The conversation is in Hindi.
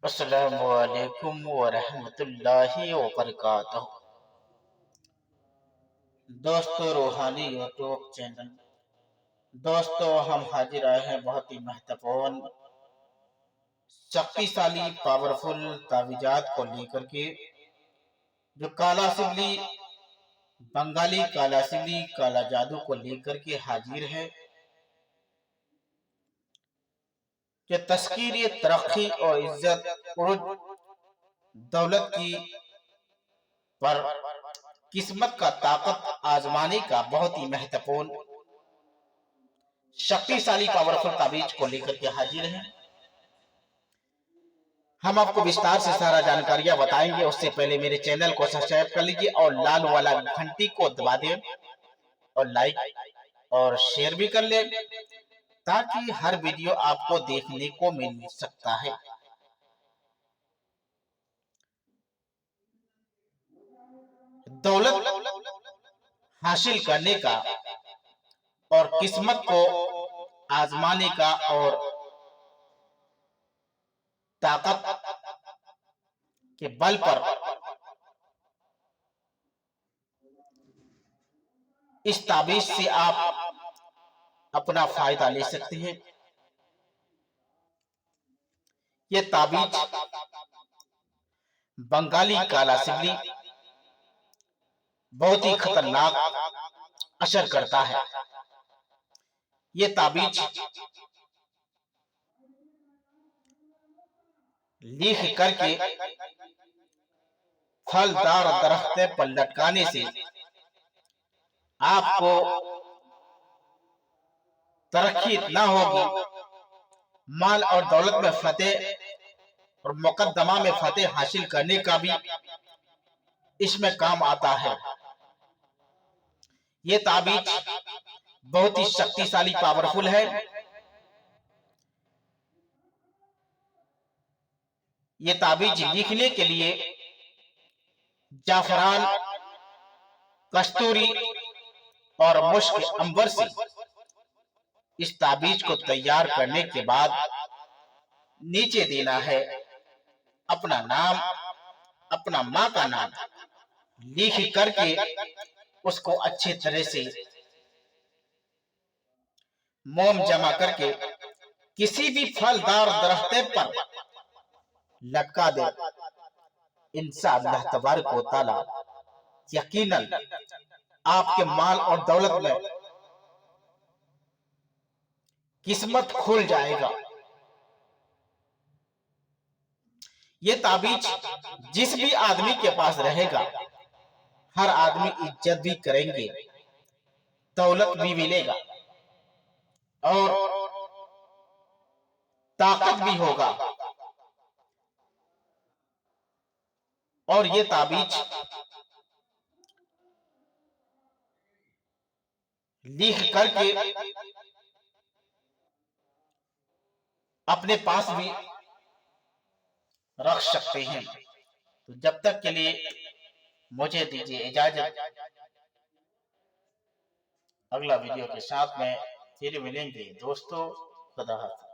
अस्सलामु अलैकुम वरहमतुल्लाहि वबरकातुहू। दोस्तों, रूहानी यूट्यूब चैनल। दोस्तों, हम हाजिर आए हैं बहुत ही महत्वपूर्ण शक्तिशाली पावरफुल तावीजात को लेकर के, जो काला सिबली, बंगाली काला सिबली, काला जादू को लेकर के हाजिर है, कि तस्कीर तरक्की और इज्जत उर्ज दौलत की पर किस्मत का ताकत आजमाने का बहुत ही महत्वपूर्ण शक्तिशाली पावरफुल ताबीज को लेकर के हाजिर हैं। हम आपको विस्तार से सारा जानकारियां बताएंगे। उससे पहले मेरे चैनल को सब्सक्राइब कर लीजिए और लाल वाला घंटी को दबा दें और लाइक और शेयर भी कर ले, ताकि हर वीडियो आपको देखने को मिल सकता है। दौलत हासिल करने का और किस्मत को आजमाने का और ताकत के बल पर इस ताबीज से आप अपना फायदा ले सकते हैं। ये ताबीज बंगाली काला सिबली बहुत ही खतरनाक असर करता है। ये ताबीज लिख करके फलदार दरख्त पर लटकाने से आपको तरक्की इतना होगी, माल और दौलत में फतेह और मुकद्दमा में फतेह हासिल करने का भी इसमें काम आता है। ये ताबीज बहुत ही शक्तिशाली पावरफुल है। ये ताबीज लिखने के लिए जाफरान, कस्तूरी और मुश्क अंबर से इस ताबीज को तैयार करने के बाद नीचे देना है अपना नाम, अपना माँ का नाम लिख करके उसको अच्छी तरह से मोम जमा करके किसी भी फलदार दरख्त पर लटका दे। इंशाअल्लाह तबारक व तआला यकीनन आपके माल और दौलत में किस्मत खुल जाएगा। ये ताबीज जिस भी आदमी के पास रहेगा, हर आदमी इज्जत भी करेंगे, दौलत भी मिलेगा और ताकत भी होगा। और ये ताबीज लिख करके अपने पास भी रख सकते हैं। तो जब तक के लिए मुझे दीजिए इजाजत। अगला वीडियो के साथ में फिर मिलेंगे दोस्तों। खुदा हाफिज़।